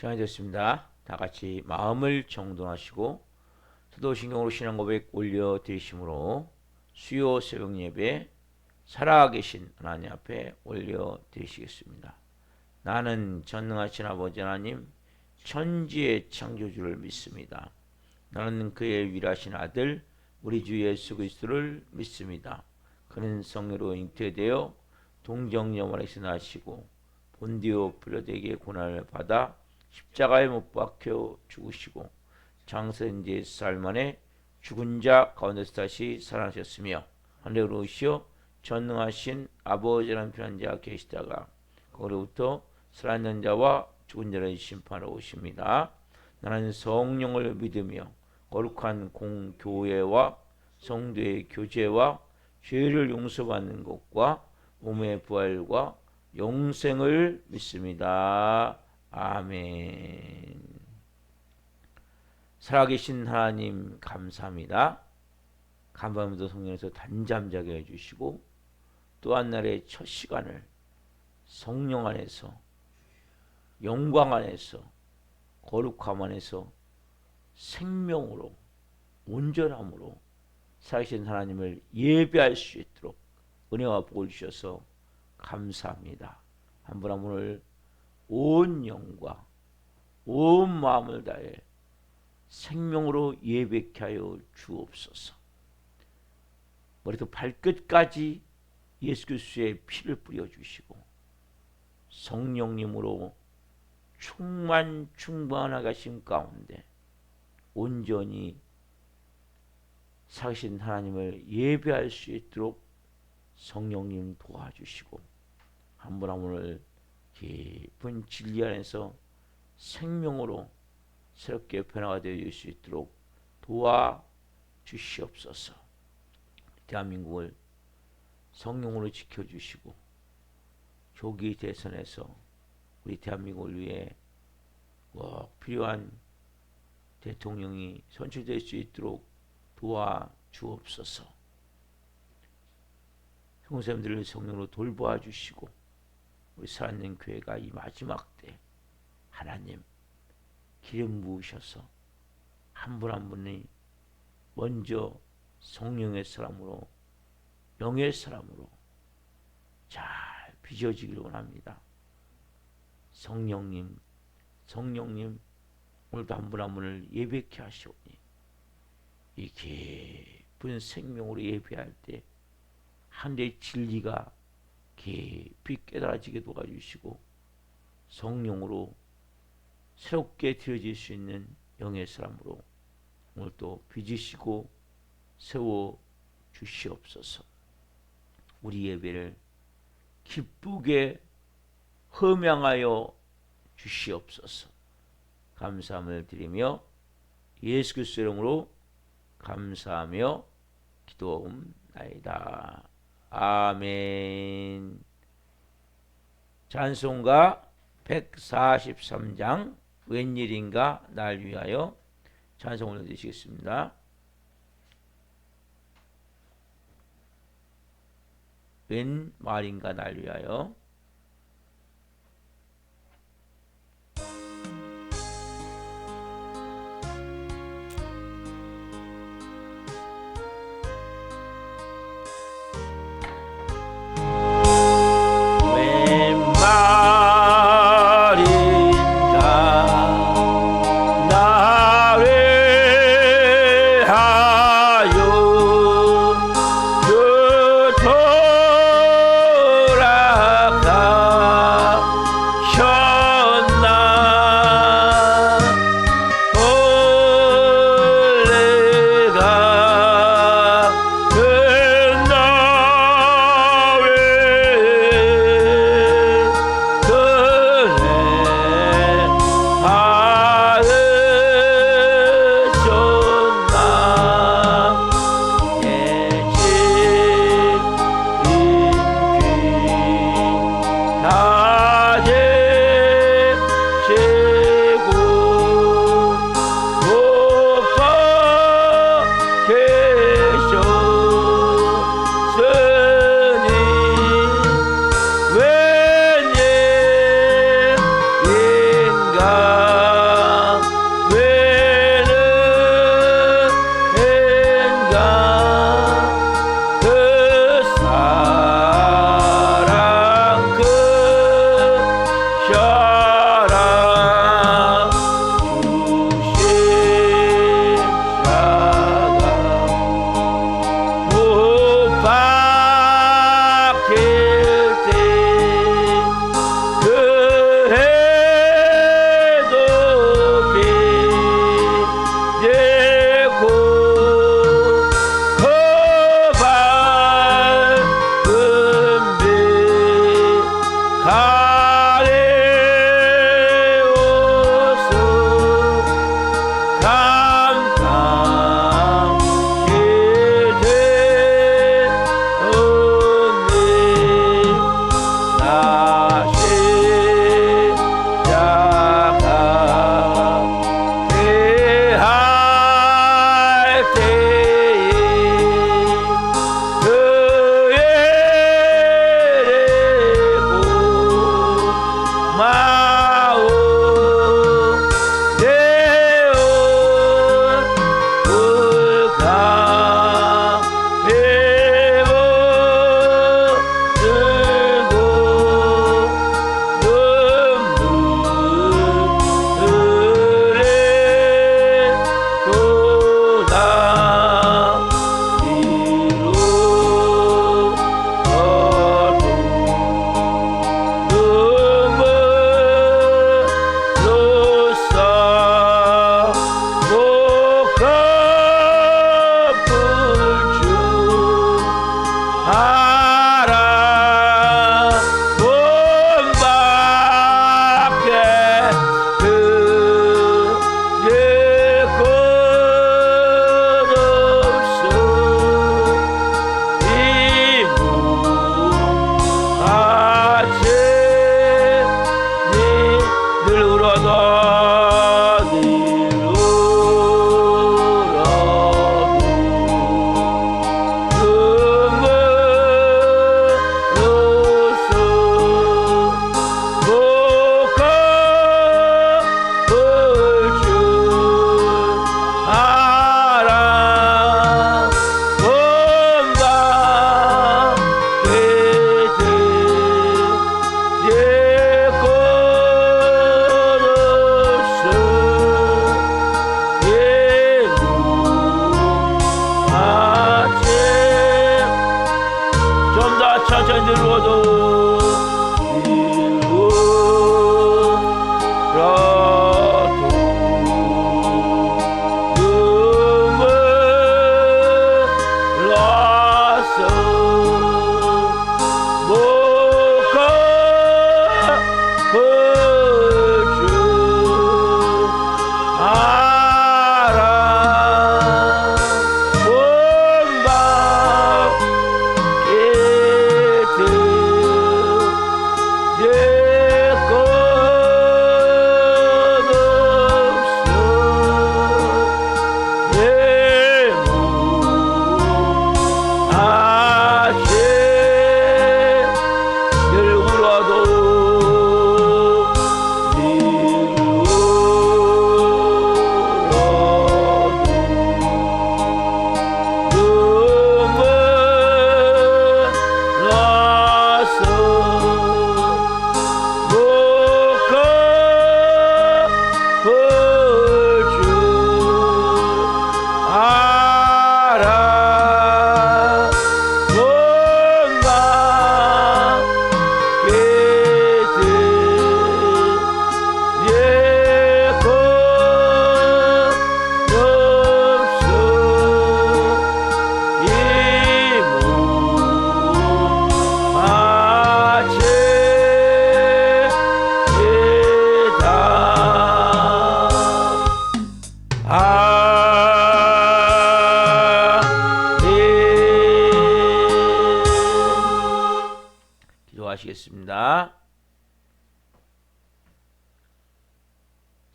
시간이 됐습니다. 다 같이 마음을 정돈하시고 사도신경으로 신앙 고백 올려드리심으로 수요 새벽 예배 살아계신 하나님 앞에 올려드리시겠습니다. 나는 전능하신 아버지 하나님 천지의 창조주를 믿습니다. 나는 그의 위대하신 아들 우리 주 예수 그리스도를 믿습니다. 그는 성령으로 잉태되어 동정녀원에서 나시고 본디오 빌라도에게 고난을 받아 십자가에 못 박혀 죽으시고 장사된 지 4일 만에 죽은 자 가운데서 다시 살아나셨으며 하늘로 오시어 전능하신 아버지라는 편한 자가 계시다가 거기로부터 살아있는 자와 죽은 자를 심판하러 오십니다. 나는 성령을 믿으며 거룩한 공교회와 성도의 교제와 죄를 용서받는 것과 몸의 부활과 영생을 믿습니다. 아멘. 살아계신 하나님 감사합니다. 간밤에도 성령에서 단잠 자게 해주시고 또 한 날의 첫 시간을 성령 안에서 영광 안에서 거룩함 안에서 생명으로 온전함으로 살아계신 하나님을 예배할 수 있도록 은혜와 복을 주셔서 감사합니다. 한 분 한 분을 온 영과 온 마음을 다해 생명으로 예배케 하여 주옵소서. 머리부터 발끝까지 예수 그리스도의 피를 뿌려주시고 성령님으로 충만하게 하신 가운데 온전히 살아계신 하나님을 예배할 수 있도록 성령님 도와주시고 한 분 한 분을 깊은 진리 안에서 생명으로 새롭게 변화가 되어 수 있도록 도와주시옵소서. 대한민국을 성령으로 지켜주시고 조기 대선에서 우리 대한민국을 위해 꼭 필요한 대통령이 선출될 수 있도록 도와주옵소서. 성도님들을 성령으로 돌보아 주시고 우리 살아있는 교회가 이 마지막 때 하나님 기름 부으셔서 한 분 한 분이 먼저 성령의 사람으로 영의 사람으로 잘 빚어지기를 원합니다. 성령님 오늘도 한 분 한 분을 예배케 하시오니 이 깊은 생명으로 예배할 때 하늘의 진리가 깊이 깨달아지게 도와주시고 성령으로 새롭게 되어질 수 있는 영의 사람으로 오늘 또 빚으시고 세워 주시옵소서. 우리 예배를 기쁘게 흠양하여 주시옵소서. 감사함을 드리며 예수 그리스도 이름으로 감사하며 기도하옵나이다. 아멘. 찬송가 143장 웬일인가 날 위하여 찬송 올려드리시겠습니다. 웬 말인가 날 위하여.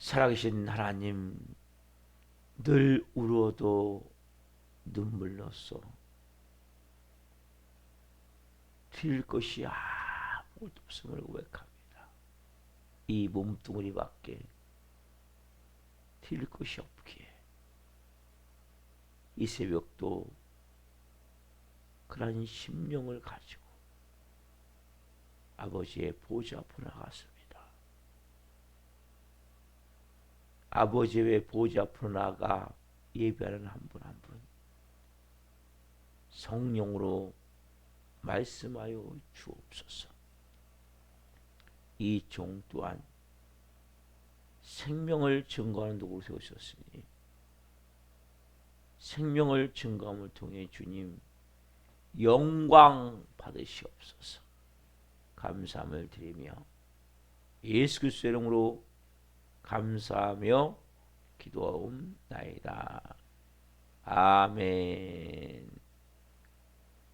살아계신 하나님, 늘 울어도 눈물로써 드릴 것이 아무것도 없음을 고백합니다. 이 몸뚱아리밖에 드릴 것이 없기에 이 새벽도 그런 심령을 가지고 아버지의 보좌 앞으로 나갔습니다. 아버지의 보좌 앞으로 나가 예배하는 한 분 한 분 성령으로 말씀하여 주옵소서. 이 종 또한 생명을 증거하는 도구로 세우셨으니 생명을 증거함을 통해 주님 영광 받으시옵소서. 감사함을 드리며 예수 그리스도의 이름으로 감사하며 기도하옵나이다. 아멘.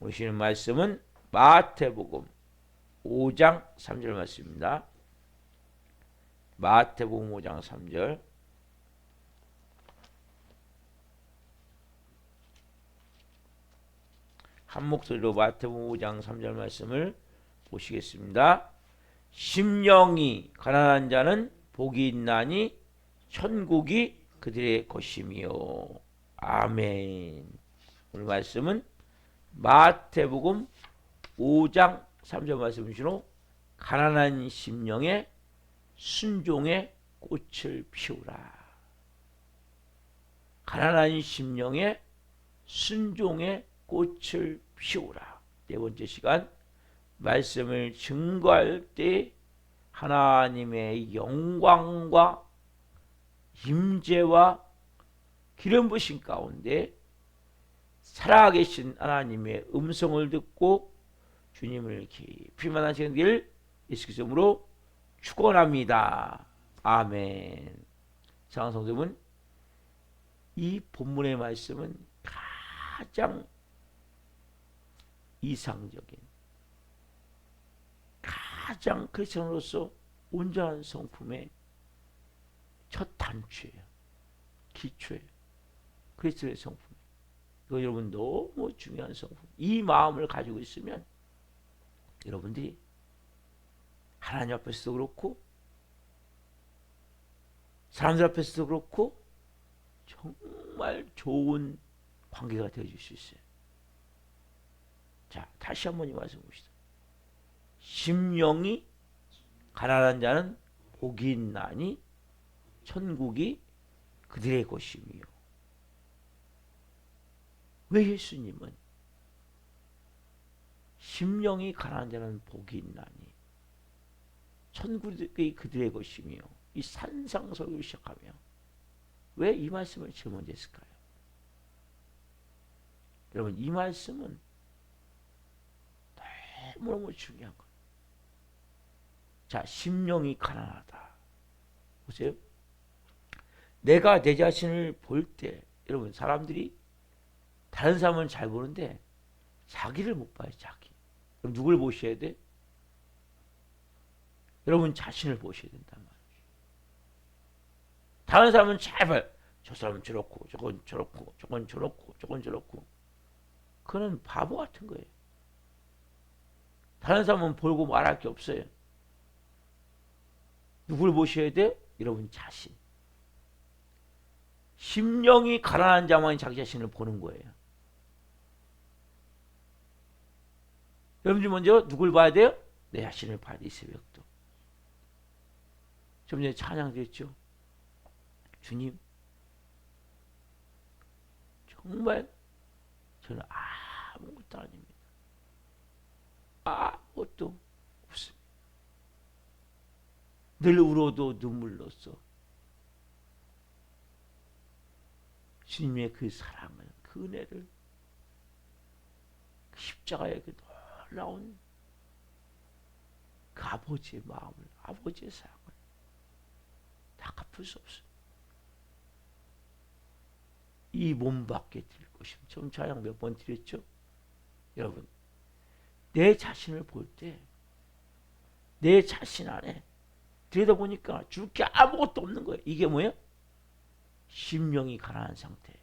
오늘 말씀은 마태복음 5장 3절 말씀입니다. 마태복음 5장 3절. 한 목소리로 마태복음 5장 3절 말씀을 보시겠습니다. 심령이 가난한 자는 복이 있나니 천국이 그들의 것이며. 아멘. 오늘 말씀은 마태복음 5장 3절 말씀이시로 가난한 심령에 순종의 꽃을 피우라. 가난한 심령에 순종의 꽃을 피우라. 네 번째 시간 말씀을 증거할 때 하나님의 영광과 임재와 기름 부으심 가운데 살아계신 하나님의 음성을 듣고 주님을 깊이 만나시는 길 예수 그리스도 이름으로 축원합니다. 아멘. 사랑하는 성도 여러분, 이 본문의 말씀은 가장 이상적인, 가장 크리스천으로서 온전한 성품의 첫 단추예요. 기초예요. 그리스도의 성품. 이거 여러분 너무 중요한 성품. 이 마음을 가지고 있으면 여러분들이 하나님 앞에서도 그렇고 사람들 앞에서도 그렇고 정말 좋은 관계가 되어줄 수 있어요. 자, 다시 한번 이 말씀 봅시다. 심령이 가난한 자는 복이 있나니 천국이 그들의 것이며. 왜 예수님은 심령이 가난한 자는 복이 있나니 천국이 그들의 것이며 이 산상설교를 시작하며 왜 이 말씀을 제일 먼저 했을까요? 여러분, 이 말씀은 너무너무 중요한 거예요. 자, 심령이 가난하다. 보세요. 내가 내 자신을 볼 때, 여러분, 사람들이 다른 사람은 잘 보는데 자기를 못 봐요. 자기. 그럼 누굴 보셔야 돼? 여러분 자신을 보셔야 된단 말이에요. 다른 사람은 잘 봐요. 저 사람은 저렇고 저건 저렇고 저건 저렇고 저건 저렇고. 그거는 바보 같은 거예요. 다른 사람은 보고 말할 게 없어요. 누굴 보셔야 돼? 여러분 자신. 심령이 가난한 자만이 자기 자신을 보는 거예요. 여러분들 먼저 누굴 봐야 돼요? 내 자신을 봐야 돼. 이 새벽도. 좀 전에 찬양됐죠. 주님, 정말 저는 아무것도 아닙니다. 아무것도 없습니다. 늘 울어도 눈물로써 주님의 그 사랑을, 그 은혜를, 그 십자가의 그 놀라운 그 아버지의 마음을, 아버지의 사랑을 다 갚을 수 없어요. 이 몸밖에 드릴 것이면 좀 찬양 몇 번 드렸죠? 여러분, 내 자신을 볼 때 내 자신 안에 들여다보니까 줄 게 아무것도 없는 거예요. 이게 뭐예요? 심령이 가난한 상태예요.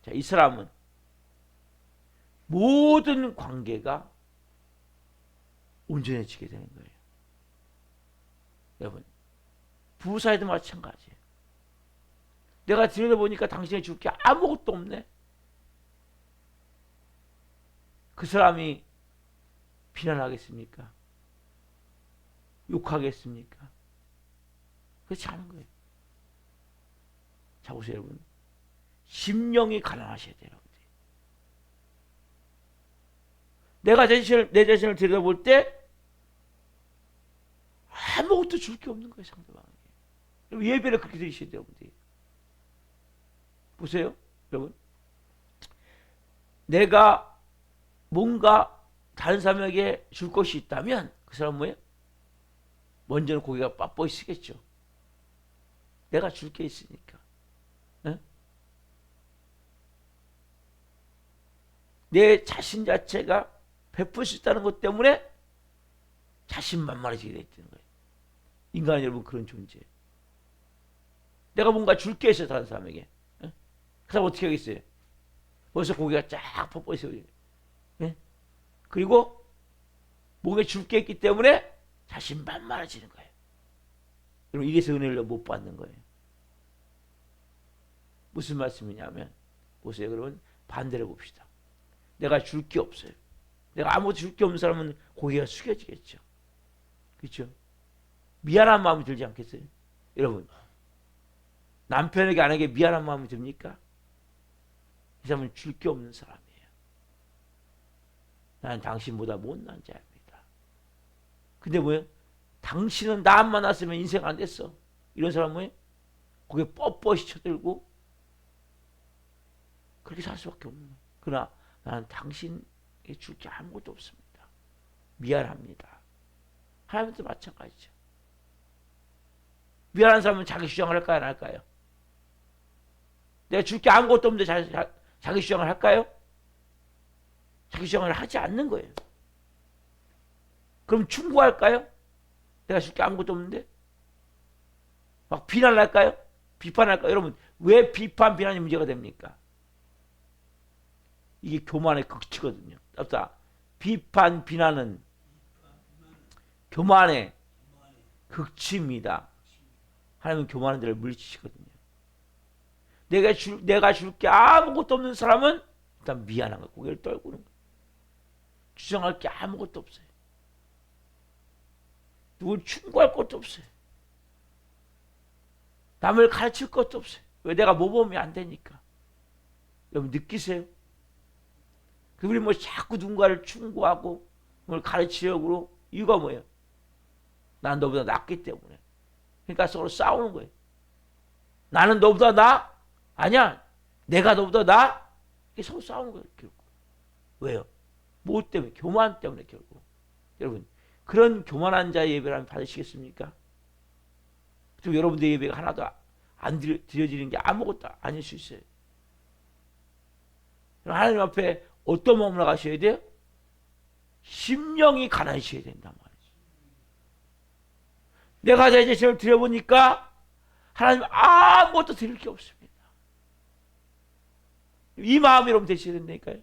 자, 이 사람은 모든 관계가 온전해지게 되는 거예요. 여러분, 부부사이도 마찬가지예요. 내가 들여다보니까 당신이 줄 게 아무것도 없네. 그 사람이 비난하겠습니까? 욕하겠습니까? 그렇지 않은 거예요. 자, 보세요, 여러분. 심령이 가난하셔야 돼요. 내가 내 자신을 들여다볼 때 아무것도 줄 게 없는 거예요, 상대방에게. 예배를 그렇게 드리셔야 돼요, 여러분들. 보세요, 여러분. 내가 뭔가 다른 사람에게 줄 것이 있다면 그 사람은 뭐예요? 먼저는 고개가 빳빳이 쓰겠죠. 내가 줄 게 있으니까. 네? 내 자신 자체가 베풀 수 있다는 것 때문에 자신만만해지게 되어 있는 거예요. 인간 여러분, 그런 존재예요. 내가 뭔가 줄 게 있어요, 다른 사람에게. 네? 그 사람 어떻게 하겠어요? 벌써 고개가 쫙 뻣뻣이 서요. 네? 그리고 몸에 줄 게 있기 때문에 자신만만해지는 거예요. 여러분, 이래서 은혜를 못 받는 거예요. 무슨 말씀이냐면, 보세요, 여러분, 반대로 봅시다. 내가 줄 게 없어요. 내가 아무것도 줄 게 없는 사람은 고개가 숙여지겠죠. 그렇죠? 미안한 마음이 들지 않겠어요? 여러분, 남편에게 아내에게 미안한 마음이 듭니까? 이 사람은 줄 게 없는 사람이에요. 나는 당신보다 못난 자입니다. 근데 뭐예요? 당신은 나 안 만났으면 인생 안 됐어. 이런 사람은 뭐예요? 고개 뻣뻣이 쳐들고 그렇게 살 수밖에 없는 거예요. 그러나 나는 당신에게 줄 게 아무것도 없습니다. 미안합니다. 하나님도 마찬가지죠. 미안한 사람은 자기 주장을 할까요, 안 할까요? 내가 줄 게 아무것도 없는데 자기 주장을 할까요? 자기 주장을 하지 않는 거예요. 그럼 충고할까요? 내가 줄 게 아무것도 없는데? 막 비난할까요? 비판할까요? 여러분, 왜 비판, 비난이 문제가 됩니까? 이게 교만의 극치거든요. 비판, 비난은 교만의 극치입니다. 하나님은 교만한 자를 물리치시거든요. 내가 줄 게 아무것도 없는 사람은 일단 미안한 거예요. 고개를 떨구는 거예요. 주장할 게 아무것도 없어요. 누굴 충고할 것도 없어요. 남을 가르칠 것도 없어요. 왜? 내가 모범이 안 되니까. 여러분, 느끼세요? 우리 뭐 자꾸 누군가를 충고하고 뭘 가르치려고 이유가 뭐예요? 난 너보다 낫기 때문에. 그러니까 서로 싸우는 거예요. 나는 너보다 나? 아니야. 내가 너보다 나? 이게 서로 싸우는 거예요, 결국. 왜요? 뭐 때문에? 교만 때문에, 결국. 여러분, 그런 교만한 자의 예배를 받으시겠습니까? 또 여러분들 예배가 하나도 안 드려지는 게 아무것도 아닐 수 있어요. 하나님 앞에 어떤 마음으로 가셔야 돼요? 심령이 가난하셔야 된단 말이죠. 내가 내 자신을 들여보니까 하나님 아무것도 드릴 게 없습니다. 이 마음이 여러분 되셔야 된다니까요.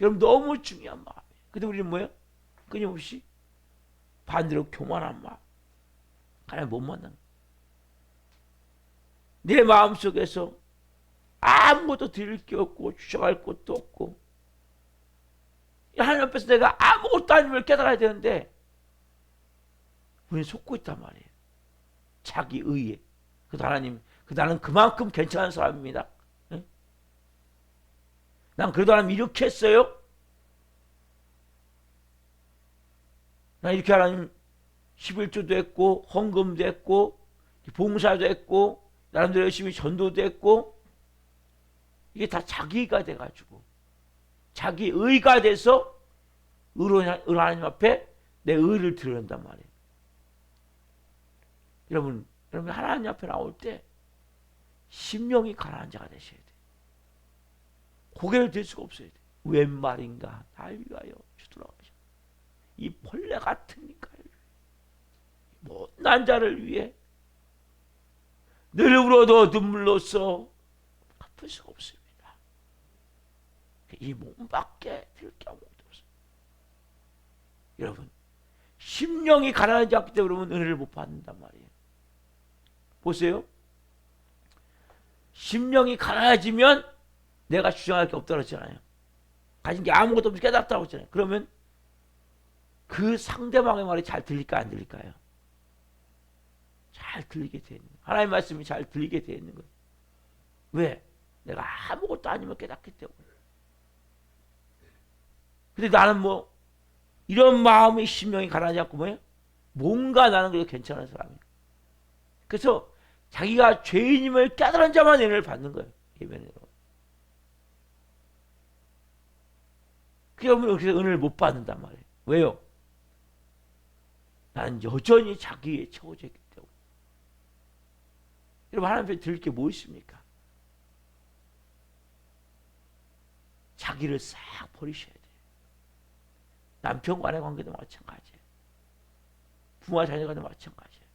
여러분, 너무 중요한 마음이에요. 근데 우리는 뭐예요? 끊임없이 반대로 교만한 마음. 하나님 못 만나는 거예요. 내 마음속에서 아무것도 드릴 게 없고 주장할 것도 없고 하나님 앞에서 내가 아무것도 아님을 깨달아야 되는데 우리는 속고 있단 말이에요. 자기 의에. 하나님, 나는 그만큼 괜찮은 사람입니다. 네? 난 그래도 하나님 이렇게 했어요. 난 이렇게 하나님 11조도 했고 헌금도 했고 봉사도 했고 나름대로 열심히 전도도 했고 이게 다 자기가 돼가지고 자기 의가 돼서 의로운 하나님 앞에 내 의를 드러낸단 말이에요. 여러분 하나님 앞에 나올 때 심령이 가난한 자가 되셔야 돼요. 고개를 들 수가 없어야 돼요. 웬 말인가 나위하여 주더라고요. 이 벌레 같으니까요. 못난 자를 위해 늘 울어도 눈물로써 갚을 수가 없습니다. 이 몸밖에 드릴 게 아무것도 없습니다. 여러분, 심령이 가난하지 않기 때문에 그러면 은혜를 못 받는단 말이에요. 보세요. 심령이 가난해지면 내가 주장할 게 없다고 했잖아요. 가진 게 아무것도 없이 깨닫다고 했잖아요. 그러면 그 상대방의 말이 잘 들릴까 안 들릴까요? 잘 들리게 돼 있는 거예요. 하나님의 말씀이 잘 들리게 돼 있는 거예요. 왜? 내가 아무것도 아니면 깨닫기 때문에. 근데 나는 뭐 이런 마음의 심령이 가난하지 않고 뭐예요? 뭔가 나는 그래도 괜찮은 사람이에요. 그래서 자기가 죄인임을 깨달은 자만 은혜를 받는 거예요. 예배는. 그러면 그래서 은혜를 못 받는단 말이에요. 왜요? 나는 여전히 자기에 채워져 있기 때문에. 여러분, 하나님 앞에 드릴 게 뭐 있습니까? 자기를 싹 버리셔야 돼요. 남편과의 관계도 마찬가지예요. 부모와 자녀간도 마찬가지예요.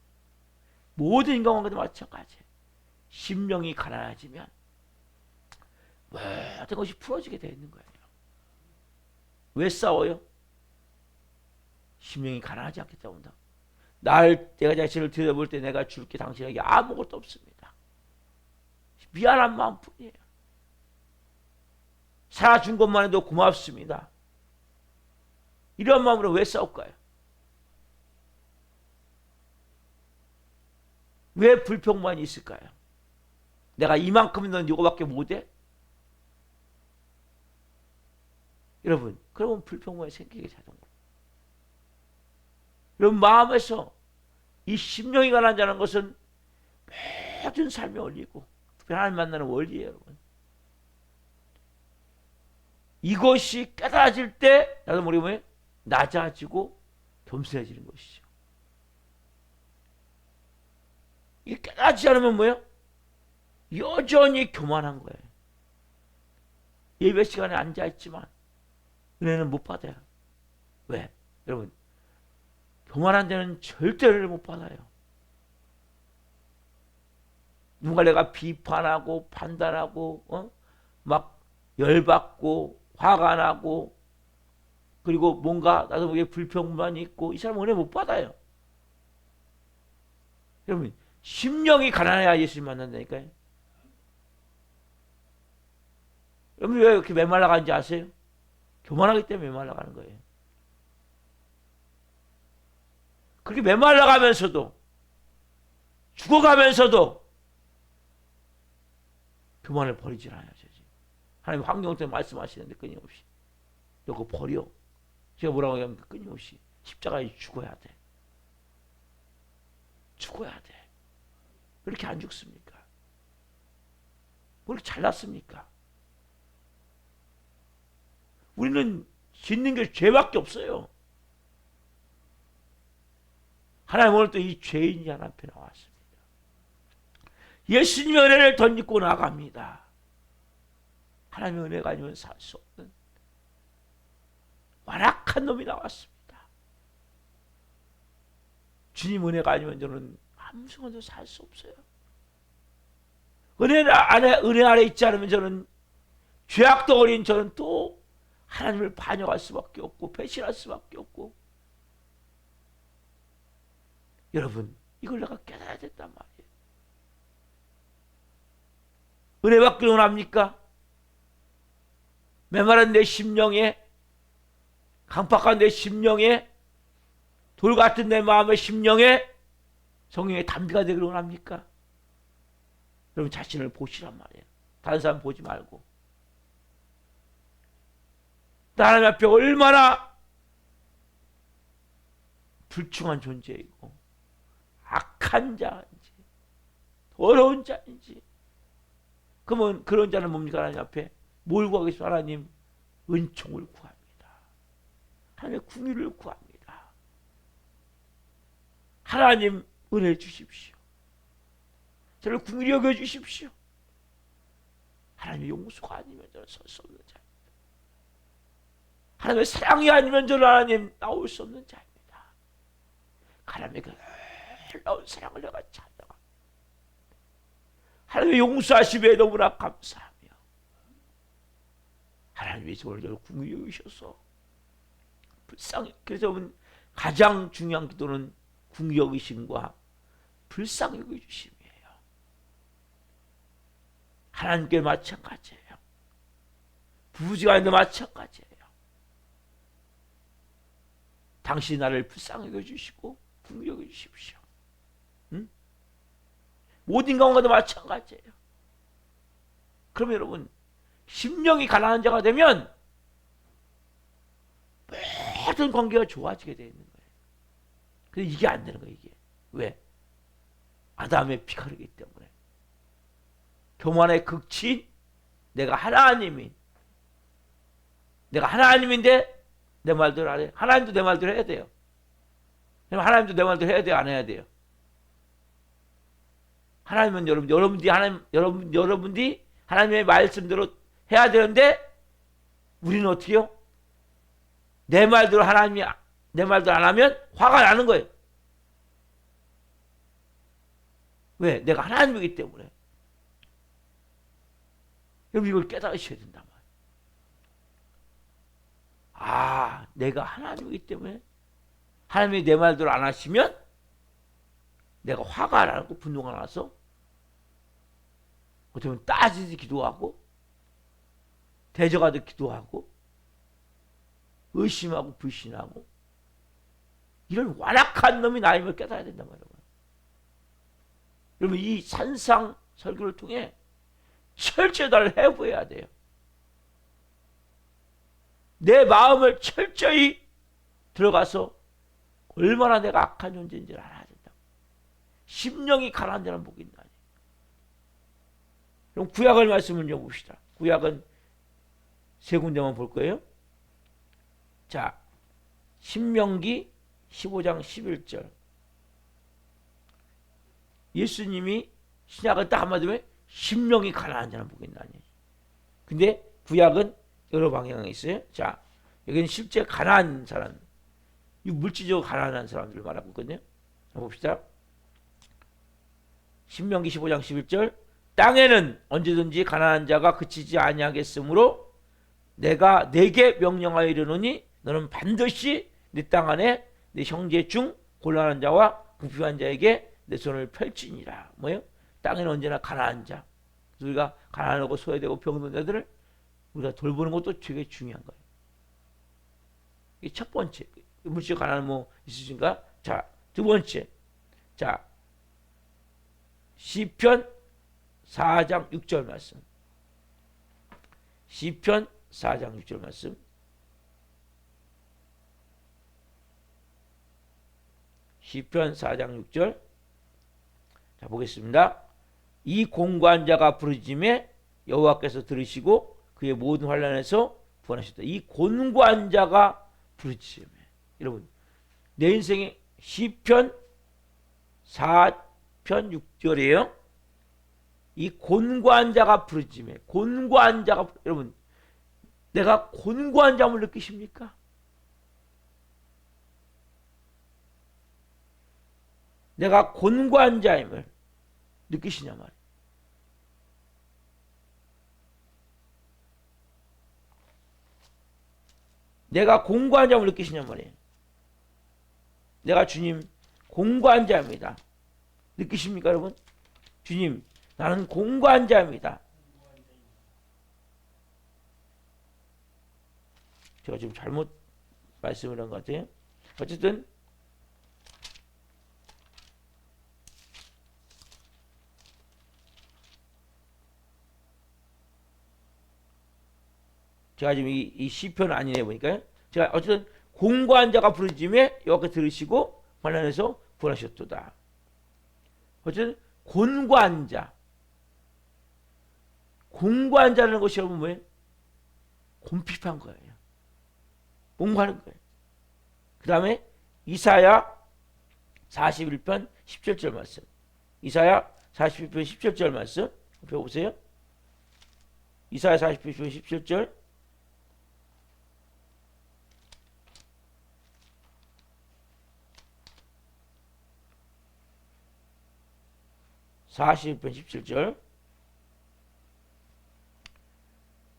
모든 인간관계도 마찬가지예요. 심령이 가난해지면 모든 것이 풀어지게 되어 있는 거예요. 왜 싸워요? 심령이 가난하지 않기 때문이다. 내가 자신을 들여다볼 때 내가 줄 게 당신에게 아무것도 없습니다. 미안한 마음뿐이에요. 살아준 것만 해도 고맙습니다. 이런 마음으로 왜 싸울까요? 왜 불평만이 있을까요? 내가 이만큼 넌 이거밖에 못해? 여러분, 그러면 불평만이 생기게 자동으로. 여러분, 마음에서 이 심령이 가난한 자는 것은 모든 삶의 원리고 하나님 만나는 원리예요. 여러분, 이것이 깨달아질 때 나도 모르게 뭐예요? 낮아지고 겸손해지는 것이죠. 이게 깨닫지 않으면 뭐예요? 여전히 교만한 거예요. 예배 시간에 앉아있지만 은혜는 못 받아요. 왜? 여러분, 교만한 데는 절대 은혜를 못 받아요. 누가 내가 비판하고 판단하고 막 열받고 화가 나고 그리고 뭔가 나도 모르게 불평만이 있고 이 사람은 은혜 못 받아요. 여러분, 심령이 가난해야 예수님 만난다니까요. 여러분, 왜 이렇게 메말라가는지 아세요? 교만하기 때문에 메말라가는 거예요. 그렇게 메말라가면서도 죽어가면서도 교만을 버리질 않아요. 하나님 환경 때문에 말씀하시는데 끊임없이 너 그거 버려. 제가 뭐라고 하냐면 끊임없이 십자가에 죽어야 돼. 죽어야 돼. 왜 이렇게 안 죽습니까? 왜 이렇게 잘났습니까? 우리는 짓는 게 죄밖에 없어요. 하나님 오늘 또 이 죄인이 하나 앞에 나왔습니다. 예수님의 은혜를 던지고 나갑니다. 하나님의 은혜가 아니면 살 수 없는 완악한 놈이 나왔습니다. 주님 은혜가 아니면 저는 아무 순간도 살 수 없어요. 은혜 아래 있지 않으면 저는 죄악도 어린 저는 또 하나님을 반역할 수밖에 없고 배신할 수밖에 없고. 여러분, 이걸 내가 깨달아야 된단 말이에요. 은혜 받기를 원합니까? 메마른 내 심령에, 강팍한 내 심령에, 돌같은 내 마음의 심령에 성령의 담비가 되기를 원합니까? 여러분, 자신을 보시란 말이에요. 다른 사람 보지 말고. 하나님 앞에 얼마나 불충한 존재이고 악한 자인지 더러운 자인지. 그러면 그런 자는 뭡니까? 하나님 앞에 뭘 구하겠습니까? 하나님 은총을 구합니다. 하나님의 궁유를 구합니다. 하나님 은혜 주십시오. 저를 궁유히 여겨 주십시오. 하나님의 용서가 아니면 저는 설 수 없는 자입니다. 하나님의 사랑이 아니면 저는 하나님 나올 수 없는 자입니다. 하나님의 그 놀라운 사랑을 내가 찬양합니다. 하나님의 용서하심에 너무나 감사하며 하나님의 저를 궁히 여기셔서 불쌍히, 그래서 가장 중요한 기도는 궁히 여기심과 불쌍히 여겨주심이에요. 하나님께 마찬가지예요. 부부지간에도 마찬가지예요. 당신이 나를 불쌍히 여겨주시고 궁히 여겨주십시오. 응? 모든 가운데도 마찬가지예요. 그러면 여러분, 심령이 가난한 자가 되면 모든 관계가 좋아지게 되어 있는 거예요. 근데 이게 안 되는 거예요. 이게 왜? 아담의 피가 흐르기 때문에. 교만의 극치인 내가 하나님인데 내 말대로 안 해. 하나님도 내 말대로 해야 돼요. 하나님도 내 말대로 해야 돼요, 안 해야 돼요? 하나님은 여러분들이 하나님의 말씀대로 해야 되는데 우리는 어떻게요? 내 말대로 하나님이 내 말대로 안 하면 화가 나는 거예요. 왜? 내가 하나님이기 때문에. 여러분 이걸 깨달으셔야 된단 말이에요. 아, 내가 하나님이기 때문에 하나님이 내 말대로 안 하시면 내가 화가 나고 분노가 나서 어떻게 보면 따지듯이 기도하고 대적하듯 기도하고 의심하고 불신하고 이런 완악한 놈이 나임을 깨달아야 된단 말이에요. 여러분 이 산상 설교를 통해 철저히 나를 해부해야 돼요. 내 마음을 철저히 들어가서 얼마나 내가 악한 존재인지를 알아야 된다. 심령이 가난한 자는 복이 있나니. 그럼 구약을 말씀을 봅시다. 구약은 세 군데만 볼 거예요. 자, 신명기 15장 11절. 예수님이 신약은 딱 한마디로 심령이 가난한 자는 복이 있나니. 근데 구약은 여러 방향이 있어요. 자, 여기는 실제 가난한 사람, 이 물질적으로 가난한 사람들을 말하고 있거든요. 봅시다. 신명기 15장 11절. 땅에는 언제든지 가난한 자가 그치지 아니하겠으므로 내가 네게 명령하여 이르노니 너는 반드시 네 땅 안에 네 형제 중 곤란한 자와 부패한 자에게 내 손을 펼치니라. 뭐예요? 땅에는 언제나 가난한 자. 우리가 가난하고 소외되고 병든 자들을 우리가 돌보는 것도 되게 중요한 거예요. 이게 첫 번째. 물질 가난은 뭐 있으신가? 자, 두 번째. 자, 시편 4장 6절 말씀. 시편 4장 6절 말씀. 시편 4장 6절. 자, 보겠습니다. 이 공고한 자가 부르짖음에 여호와께서 들으시고 그의 모든 환난에서 구원하셨다. 이 곤고한 자가 부르짖음에. 여러분, 내 인생의 시편 4편 6절이에요. 이 곤고한 자가 부르짖음에. 곤고한 자가, 여러분, 내가 곤고한 자임을 느끼십니까? 내가 곤고한 자임을 느끼시냐 말이에요. 내가 공고한 자임을 느끼시냐 말이에요. 내가 주님 공고한 자입니다. 느끼십니까 여러분? 주님 나는 공고한 자입니다. 제가 지금 잘못 말씀을 한 것 같아요. 어쨌든 제가 지금 이 시편 아니네 보니까요. 제가 어쨌든 공고한 자가 부르짖음에 여호와께서 들으시고 환난에서 구원하셨도다. 어쨌든 곤고한 자. 공고한 자라는 것이 여러분 뭐예요? 곰핍한 거예요. 공고하는 거예요. 그 다음에 이사야 41편 17절 말씀. 이사야 41편 17절 말씀 배워보세요. 이사야 41편 17절. 41편 17절.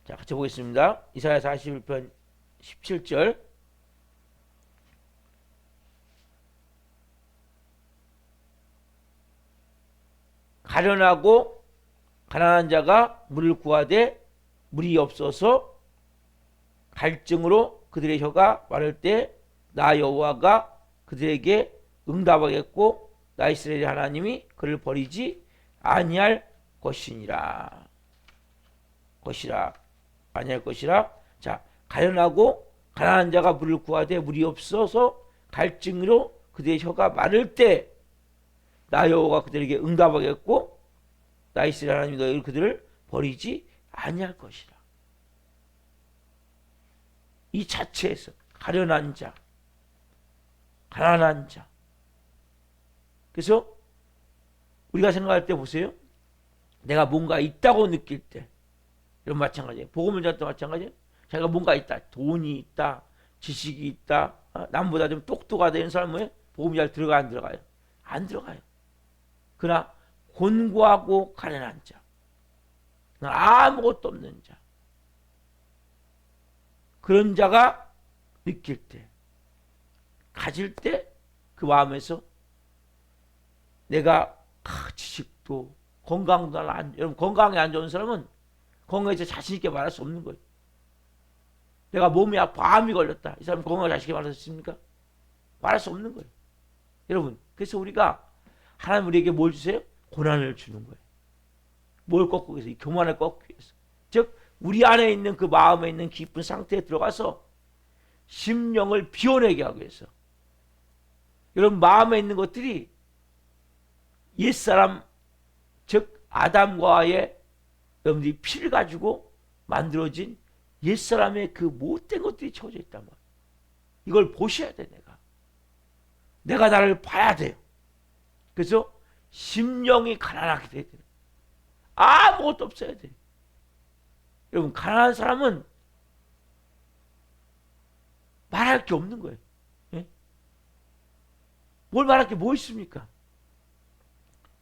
자, 같이 보겠습니다. 이사야 41편 17절. 가련하고 가난한 자가 물을 구하되 물이 없어서 갈증으로 그들의 혀가 마를 때 나 여호와가 그들에게 응답하겠고 나 이스라엘의 하나님이 그를 버리지 아니할 것이니라. 아니할 것이라. 자, 가련하고 가난한 자가 물을 구하되 물이 없어서 갈증으로 그들의 혀가 마를 때 나 여호와가 그들에게 응답하겠고 나 이스라엘 하나님이 너희 그들을 버리지 아니할 것이라. 이 자체에서 가련한 자, 가난한 자. 그래서 우리가 생각할 때 보세요. 내가 뭔가 있다고 느낄 때, 이런 마찬가지예요. 복음을 전할 때 마찬가지예요. 자기가 뭔가 있다, 돈이 있다, 지식이 있다, 남보다 좀 똑똑하다 이런 사람은 복음이 잘 들어가 안 들어가요? 안 들어가요. 그러나 곤고하고 가련한 자, 아무것도 없는 자, 그런 자가 느낄 때, 가질 때 그 마음에서 내가 지식도 건강도 여러분 건강이 안 좋은 사람은 건강에서 자신 있게 말할 수 없는 거예요. 내가 몸이 아파 암이 걸렸다. 이 사람 건강을 자신 있게 말할 수 있습니까? 말할 수 없는 거예요. 여러분 그래서 우리가 하나님 우리에게 뭘 주세요? 고난을 주는 거예요. 뭘 꺾기 위해서? 이 교만을 꺾기 위해서. 즉 우리 안에 있는 그 마음에 있는 깊은 상태에 들어가서 심령을 비워내게 하기 위해서. 여러분 마음에 있는 것들이 옛사람 즉 아담과의 여러분들이 피를 가지고 만들어진 옛사람의 그 못된 것들이 채워져 있단 말이에요. 이걸 보셔야 돼. 내가 나를 봐야 돼요. 그래서 심령이 가난하게 돼야 돼요. 아무것도 없어야 돼요. 여러분 가난한 사람은 말할 게 없는 거예요. 예? 뭘 말할 게 뭐 있습니까?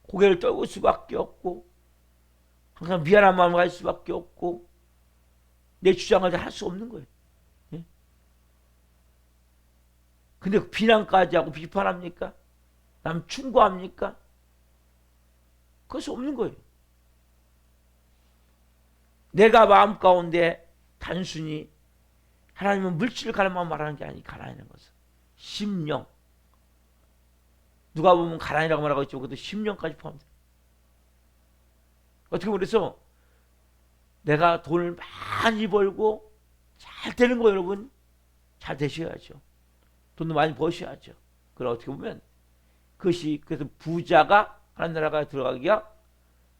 고개를 떨굴 수밖에 없고 항상 미안한 마음을 가질 수밖에 없고 내 주장을 할 수 없는 거예요. 예? 근데 비난까지 하고 비판합니까? 남 충고합니까? 그것이 없는 거예요. 내가 마음 가운데 단순히 하나님은 물질을 가르마 말하는 게 아니 가난이라는 것은 심령. 누가 보면 가난이라고 말하고 있죠. 그것도 심령까지 포함돼요. 어떻게 보면서 내가 돈을 많이 벌고 잘 되는 거 여러분 잘 되셔야죠. 돈도 많이 버셔야죠. 그럼 어떻게 보면 그것이 그래서 부자가 하나님 나라가 들어가기가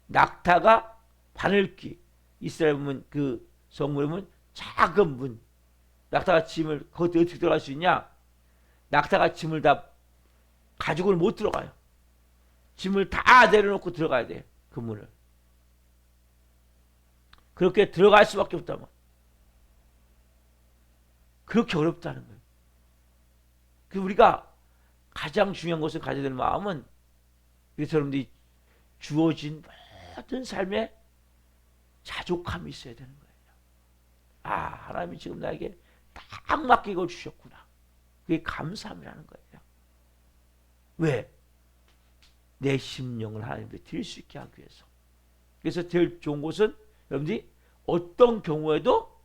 낙타가 바늘귀 이스라엘 보면 그 성문에 보면 작은 문 낙타가 짐을 거기 어떻게 들어갈 수 있냐? 낙타가 짐을 다 가지고는 못 들어가요. 짐을 다 내려놓고 들어가야 돼. 그 문을. 그렇게 들어갈 수밖에 없다면 그렇게 어렵다는 거예요. 그래서 우리가 가장 중요한 것을 가져야 될 마음은 그래서 여러분들이 주어진 모든 삶에 자족함이 있어야 되는 거예요. 아, 하나님이 지금 나에게 딱 맞게 이걸 주셨구나. 그게 감사함이라는 거예요. 왜? 내 심령을 하나님께 드릴 수 있게 하기 위해서. 그래서 제일 좋은 것은 여러분들이 어떤 경우에도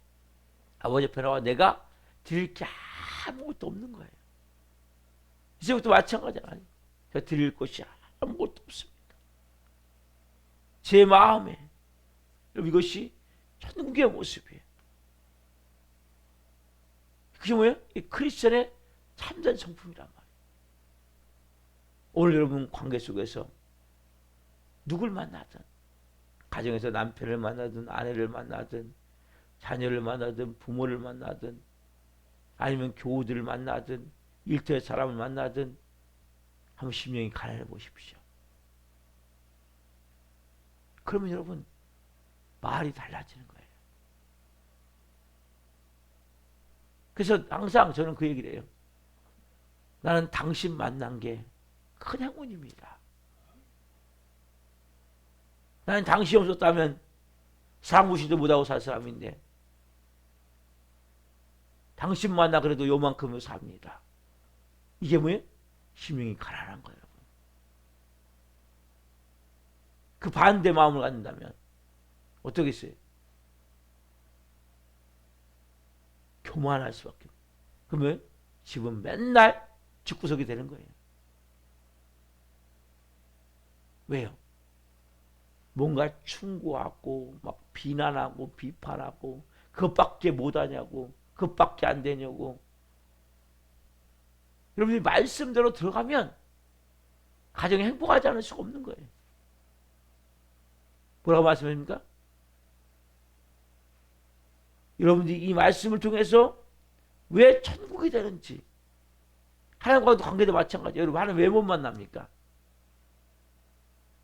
아버지 앞에 나와 내가 드릴 게 아무것도 없는 거예요. 이제부터 마찬가지잖아요. 제가 드릴 것이 아무것도 없습니다. 제 마음에 이것이 천국의 모습이에요. 그게 뭐예요? 이 크리스천의 참된 성품이란 말이에요. 오늘 여러분 관계 속에서 누굴 만나든 가정에서 남편을 만나든 아내를 만나든 자녀를 만나든 부모를 만나든 아니면 교우들을 만나든 일터의 사람을 만나든 한번 심령이 가난해 보십시오. 그러면 여러분 말이 달라지는 거예요. 그래서 항상 저는 그 얘기를 해요. 나는 당신 만난 게 큰 행운입니다. 나는 당신이 없었다면 사람 무시도 못하고 살 사람인데 당신만 나 그래도 요만큼은 삽니다. 이게 뭐예요? 심령이 가난한 거예요. 여러분. 그 반대 마음을 갖는다면 어떻겠어요? 교만할 수밖에 없어요. 그러면 집은 맨날 집구석이 되는 거예요. 왜요? 뭔가 충고하고 막 비난하고 비판하고 그것밖에 못하냐고 그것밖에 안 되냐고. 여러분이 말씀대로 들어가면 가정이 행복하지 않을 수가 없는 거예요. 뭐라고 말씀하십니까? 여러분들이 이 말씀을 통해서 왜 천국이 되는지 하나님과도 관계도 마찬가지예요. 여러분 하나님 왜 못 만납니까?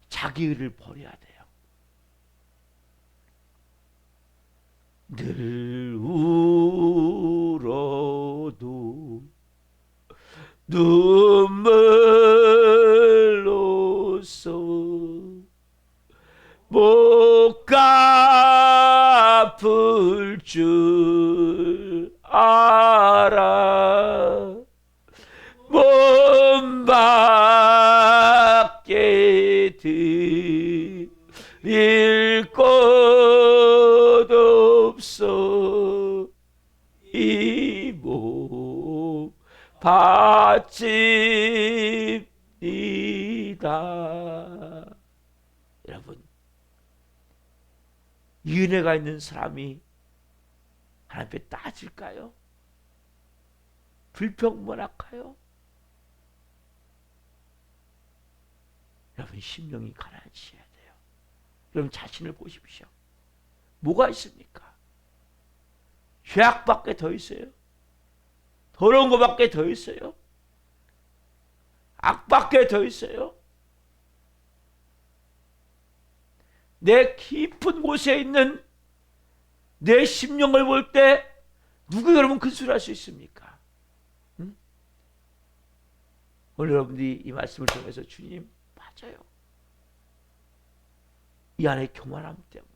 자기 의를 버려야 돼요. 늘 울어도 눈물로써 못 갚을 줄 알아 몸 밖에 드릴 것 없어 이 몸 바칩니다. 여러분 이 은혜가 있는 사람이 하나님 앞에 따질까요? 불평문학하요? 여러분 심령이 가난해져야 돼요. 여러분 자신을 보십시오. 뭐가 있습니까? 죄악밖에 더 있어요? 더러운 것밖에 더 있어요? 악밖에 더 있어요? 내 깊은 곳에 있는 내 심령을 볼 때 누구 여러분 큰 소리 할 수 있습니까? 응? 오늘 여러분들이 이 말씀을 통해서 주님 맞아요. 이 안에 교만함 때문에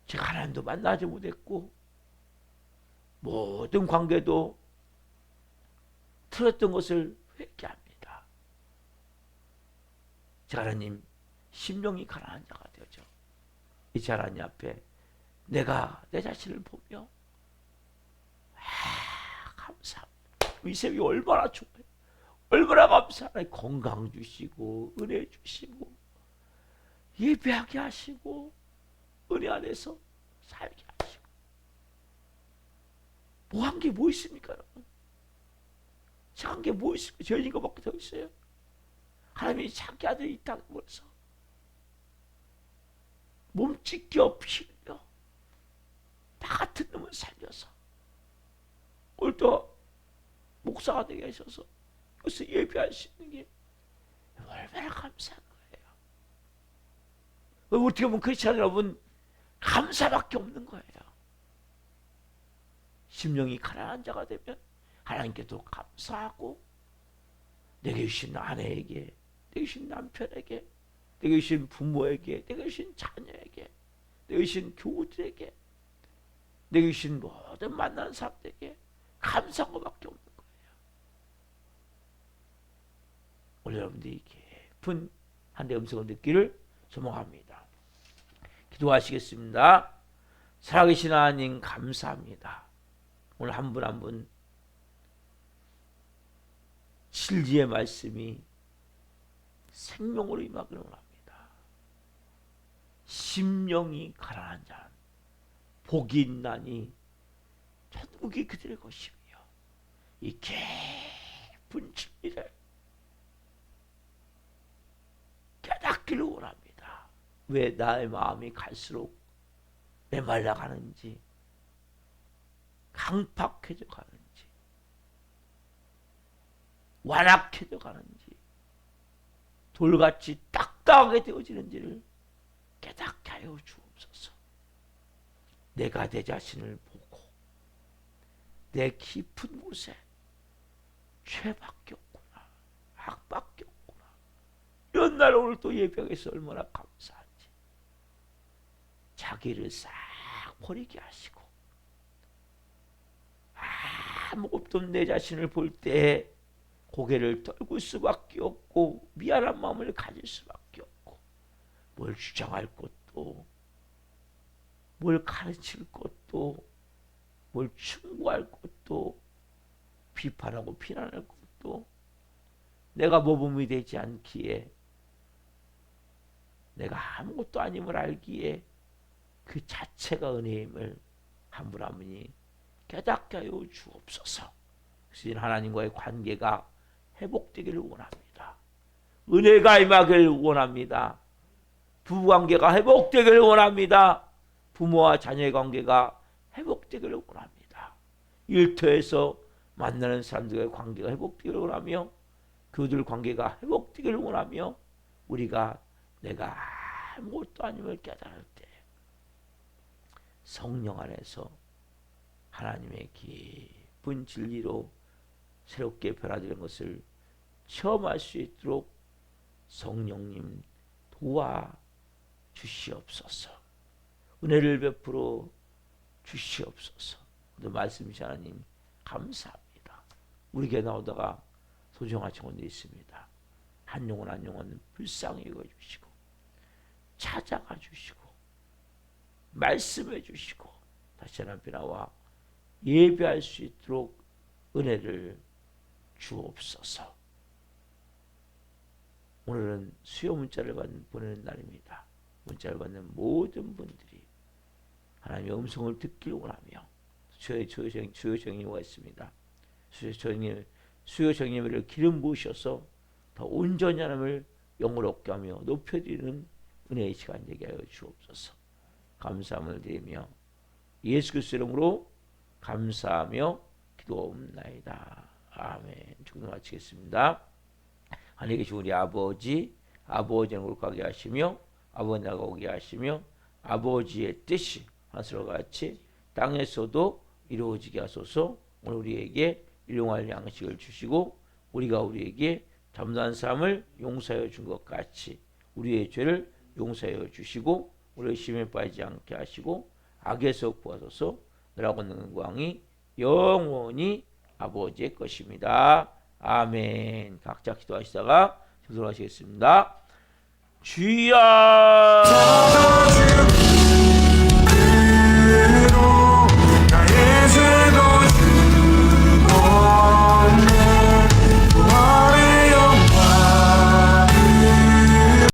제가 하나님도 만나지 못했고 모든 관계도 틀었던 것을 회개합니다. 제가 하나님 심령이 가난한 자가 되어져 이제 하나님 앞에 내가 내 자신을 보며 감사합니다. 위생이 얼마나 좋아요. 얼마나 감사하나요. 건강 주시고 은혜 주시고 예배하게 하시고 은혜 안에서 살게 하시고 뭐 한 게 뭐 있습니까 여러분? 제가 한 게 뭐 있습니까? 죄인 것밖에 더 있어요. 하나님이 자기 아들 이 땅에 보내서 몸 찢겨 피 흘려 나 같은 놈을 살려서 오늘 또 목사가 되게 하셔서 여기서 예배할 수 있는 게 얼마나 감사한 거예요. 어떻게 보면 크리스찬 여러분 감사밖에 없는 거예요. 심령이 가난한 자가 되면 하나님께도 감사하고 내게 주신 아내에게 내게 주신 남편에게 내게 주신 부모에게 내게 주신 자녀에게 내게 주신 교우들에게 내게 주신 모든 만나는 사람들에게 감사한 것밖에 없는 거예요. 오늘 여러분들이 깊은 하나님의 음성을 듣기를 소망합니다. 기도하시겠습니다. 살아계신 하나님 감사합니다. 오늘 한 분 한 분 진리의 말씀이 생명으로 임하기를 원합니다. 심령이 가난한 자는 복이 있나니 천국이 그들의 것이며 이 깊은 진리를 깨닫기를 원합니다. 왜 나의 마음이 갈수록 메말라가는지 강팍해져 가는지 완악해져 가는지 돌같이 딱딱하게 되어지는지를 깨닫게 하여 주옵소서. 내가 내 자신을 보고 내 깊은 곳에 죄밖에 없구나 악밖에 없구나 이런 날 오늘 또 예배에서 얼마나 감사한지. 자기를 싹 버리게 하시고 아무것도 없는 내 자신을 볼 때 고개를 떨굴 수밖에 없고 미안한 마음을 가질 수밖에 없고 뭘 주장할 것도 뭘 가르칠 것도 뭘 충고할 것도 비판하고 비난할 것도 내가 모범이 되지 않기에 내가 아무것도 아님을 알기에 그 자체가 은혜임을 한 분 한 분이 깨닫게 하여 주옵소서. 그래서 하나님과의 관계가 회복되기를 원합니다. 은혜가 임하기를 원합니다. 부부관계가 회복되기를 원합니다. 부모와 자녀의 관계가 회복되기를 원합니다. 일터에서 만나는 사람들과의 관계가 회복되기를 원하며 그들 관계가 회복되기를 원하며 우리가 내가 아무것도 아님을 깨달을 때 성령 안에서 하나님의 깊은 진리로 새롭게 변화되는 것을 체험할 수 있도록 성령님 도와주시옵소서. 은혜를 베풀어 주시옵소서. 오늘 말씀이신 하나님 감사합니다. 우리 교회 나오다가 소중한 청원들이 있습니다. 한 영혼 한 영혼 불쌍히 여겨주시고 찾아가 주시고 말씀해 주시고 다시 하나님 나와 예배할 수 있도록 은혜를 주옵소서. 오늘은 수요 문자를 보내는 날입니다. 문자를 받는 모든 분들이 하나님의 음성을 듣길 원하며 수요 정리가 있습니다. 수요 정리를 기름 부으셔서 더 온전히 하나님을 영으롭게 하며 높여드리는 은혜의 시간 되게 하여 주옵소서. 감사함을 드리며 예수 그리스도 이름으로 감사하며 기도옵나이다. 아멘. 축도 마치겠습니다. 하늘에 계신 우리 아버지는 거룩하게 하시며 아버지 나가 오게 하시며 아버지의 뜻이 하늘과 같이 땅에서도 이루어지게 하소서. 오늘 우리에게 일용할 양식을 주시고 우리가 우리에게 잘못한 사람을 용서하여 준 것 같이 우리의 죄를 용서하여 주시고 우리의 심에 빠지지 않게 하시고 악에서 구하소서. 너라고 있는 광이 영원히 아버지의 것입니다. 아멘. 각자 기도하시다가 기도하시겠습니다. 주여